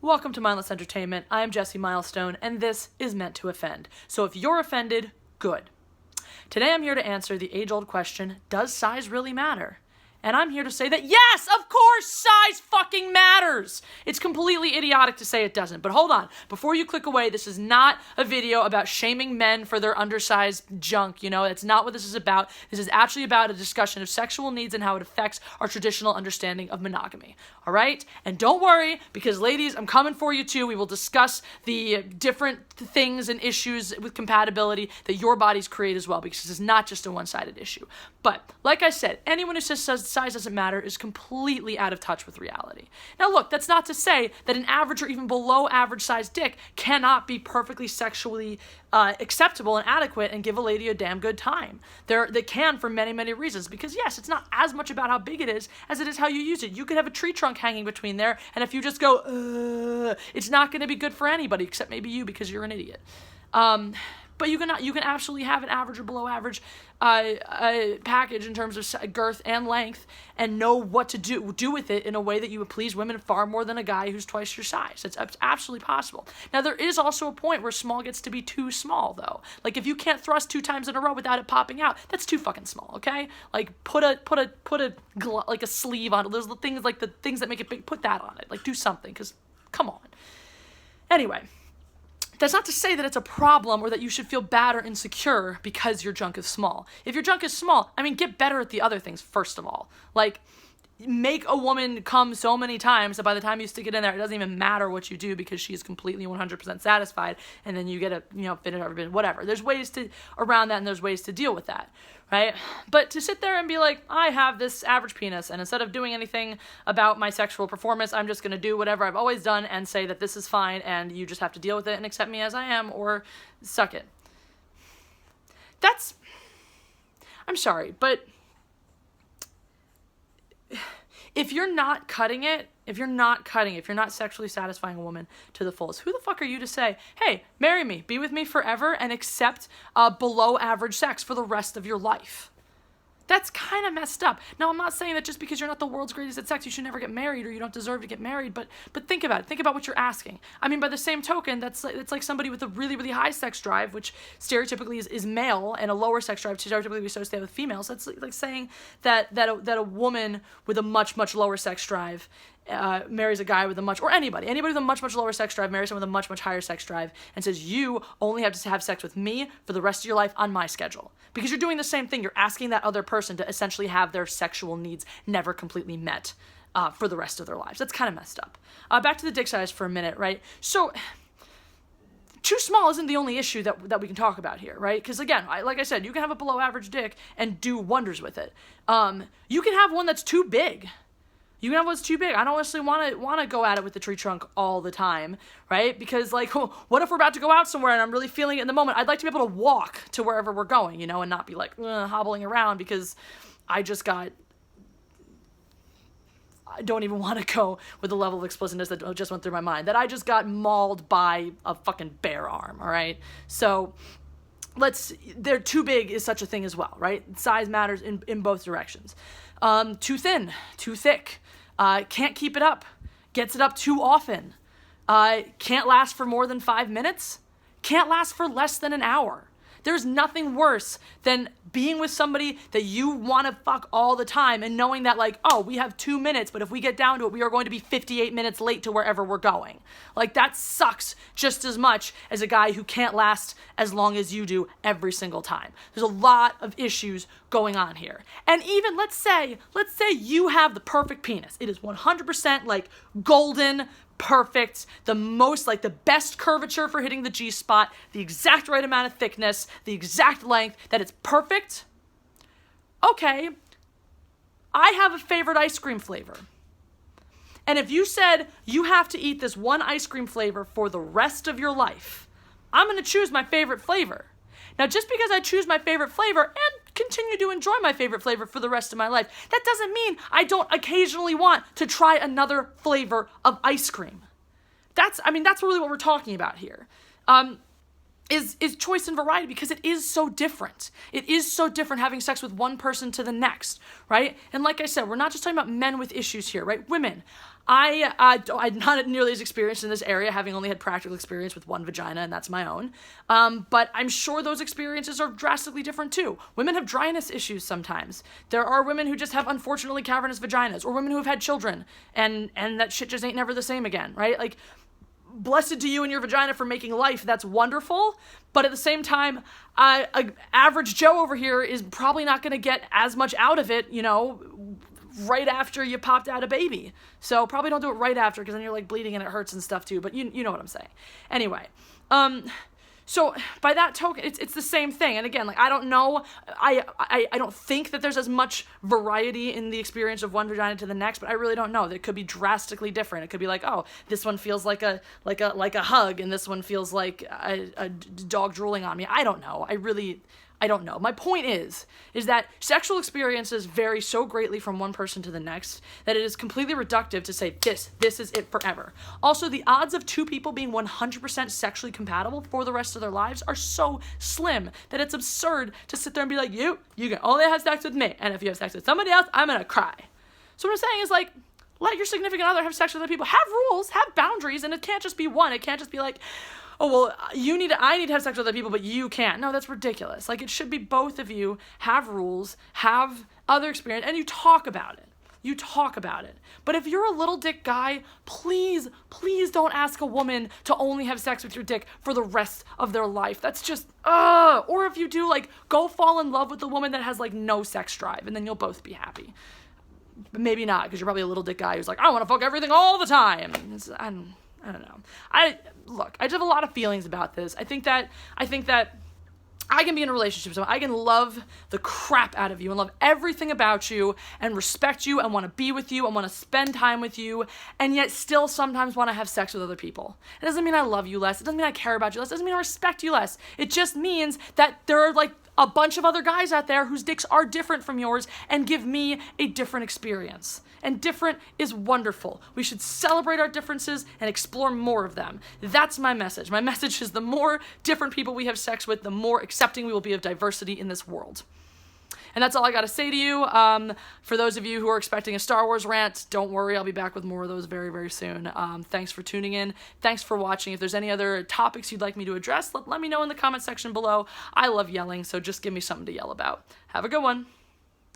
Welcome to Mindless Entertainment. I am Jesse Milestone, and this is meant to offend. So if you're offended, good. Today I'm here to answer the age-old question, does size really matter? And I'm here to say that yes, of course, size fucking matters. It's completely idiotic to say it doesn't. But hold on, before you click away, this is not a video about shaming men for their undersized junk, you know? It's not what this is about. This is actually about a discussion of sexual needs and how it affects our traditional understanding of monogamy, all right? And don't worry, because ladies, I'm coming for you too. We will discuss the different things and issues with compatibility that your bodies create as well, because this is not just a one-sided issue. But like I said, anyone who says size doesn't matter is completely out of touch with reality. Now look, that's not to say that an average or even below average sized dick cannot be perfectly sexually acceptable and adequate and give a lady a damn good time. They can for many, many reasons, because yes, it's not as much about how big it is as it is how you use it. You could have a tree trunk hanging between there, and if you just go, it's not going to be good for anybody except maybe you because you're an idiot. But you can absolutely have an average or below average package in terms of girth and length and know what to do with it in a way that you would please women far more than a guy who's twice your size. It's absolutely possible. Now, there is also a point where small gets to be too small, though. Like, if you can't thrust 2 times in a row without it popping out, that's too fucking small, okay? Like, put a sleeve on it. There's the things that make it big, put that on it. Like, do something, because, come on. Anyway. That's not to say that it's a problem or that you should feel bad or insecure because your junk is small. If your junk is small, get better at the other things, first of all. Like, make a woman come so many times that by the time you stick it in there, it doesn't even matter what you do because she is completely 100% satisfied, and then you get a, finish everything, whatever. There's ways around that, and there's ways to deal with that, right? But to sit there and be like, I have this average penis, and instead of doing anything about my sexual performance, I'm just going to do whatever I've always done and say that this is fine, and you just have to deal with it and accept me as I am, or suck it. I'm sorry, but if you're not cutting it, if you're not sexually satisfying a woman to the fullest, who the fuck are you to say, hey, marry me, be with me forever, and accept below average sex for the rest of your life? That's kind of messed up. Now, I'm not saying that just because you're not the world's greatest at sex, you should never get married or you don't deserve to get married, but think about it. Think about what you're asking. By the same token, it's like somebody with a really, really high sex drive, which stereotypically is male, and a lower sex drive stereotypically we associate with females. That's like saying that a woman with a much, much lower sex drive marries a guy with anybody with a much, much lower sex drive marries someone with a much, much higher sex drive and says, you only have to have sex with me for the rest of your life on my schedule. Because you're doing the same thing. You're asking that other person to essentially have their sexual needs never completely met for the rest of their lives. That's kind of messed up. Back to the dick size for a minute, right? So, too small isn't the only issue that we can talk about here, right? Because again, like I said, you can have a below average dick and do wonders with it. You can have one that's too big. You can have what's too big. I don't honestly want to go at it with the tree trunk all the time, right? Because, like, what if we're about to go out somewhere and I'm really feeling it in the moment? I'd like to be able to walk to wherever we're going, and not be, like, hobbling around because I don't even want to go with the level of explicitness that just went through my mind. That I just got mauled by a fucking bear arm, all right? So they're too big is such a thing as well, right? Size matters in both directions. Too thin, too thick, can't keep it up, gets it up too often, can't last for more than 5 minutes, can't last for less than an hour. There's nothing worse than being with somebody that you want to fuck all the time and knowing that, like, oh, we have 2 minutes, but if we get down to it, we are going to be 58 minutes late to wherever we're going. Like, that sucks just as much as a guy who can't last as long as you do every single time. There's a lot of issues going on here. And even, let's say you have the perfect penis. It is 100% like golden, perfect, the best curvature for hitting the G-spot, the exact right amount of thickness, the exact length, that it's perfect. Okay, I have a favorite ice cream flavor. And if you said you have to eat this one ice cream flavor for the rest of your life, I'm going to choose my favorite flavor. Now, just because I choose my favorite flavor and continue to enjoy my favorite flavor for the rest of my life, that doesn't mean I don't occasionally want to try another flavor of ice cream. That's really what we're talking about here. is choice and variety, because it is so different. It is so different having sex with one person to the next, right? And like I said, we're not just talking about men with issues here, right? Women. I'm not nearly as experienced in this area, having only had practical experience with one vagina, and that's my own. But I'm sure those experiences are drastically different too. Women have dryness issues sometimes. There are women who just have unfortunately cavernous vaginas, or women who have had children, and that shit just ain't never the same again, right? Like, blessed to you and your vagina for making life. That's wonderful. But at the same time, a average Joe over here is probably not going to get as much out of it, right after you popped out a baby. So probably don't do it right after, because then you're like bleeding and it hurts and stuff too. But you know what I'm saying. Anyway, so by that token, it's the same thing. And again, like, I don't know, I don't think that there's as much variety in the experience of one vagina to the next, but I really don't know. It could be drastically different. It could be like, oh, this one feels like a hug, and this one feels like a dog drooling on me. I don't know. I don't know. My point is that sexual experiences vary so greatly from one person to the next that it is completely reductive to say this is it forever. Also, the odds of two people being 100% sexually compatible for the rest of their lives are so slim that it's absurd to sit there and be like, you can only have sex with me, and if you have sex with somebody else, I'm gonna cry. So what I'm saying is, like, let your significant other have sex with other people. Have rules, have boundaries, and it can't just be one. It can't just be like, oh, well, I need to have sex with other people, but you can't. No, that's ridiculous. Like, it should be both of you have rules, have other experience, and you talk about it. You talk about it. But if you're a little dick guy, please don't ask a woman to only have sex with your dick for the rest of their life. That's just, or if you do, like, go fall in love with the woman that has, like, no sex drive, and then you'll both be happy. But maybe not, because you're probably a little dick guy who's like, I want to fuck everything all the time. I don't know. I just have a lot of feelings about this. I think that I can be in a relationship with someone. I can love the crap out of you and love everything about you and respect you and want to be with you and want to spend time with you, and yet still sometimes want to have sex with other people. It doesn't mean I love you less. It doesn't mean I care about you less. It doesn't mean I respect you less. It just means that there are, like, a bunch of other guys out there whose dicks are different from yours and give me a different experience. And different is wonderful. We should celebrate our differences and explore more of them. That's my message. My message is the more different people we have sex with, the more accepting we will be of diversity in this world. And that's all I got to say to you. For those of you who are expecting a Star Wars rant, don't worry. I'll be back with more of those very, very soon. Thanks for tuning in. Thanks for watching. If there's any other topics you'd like me to address, let me know in the comment section below. I love yelling, so just give me something to yell about. Have a good one.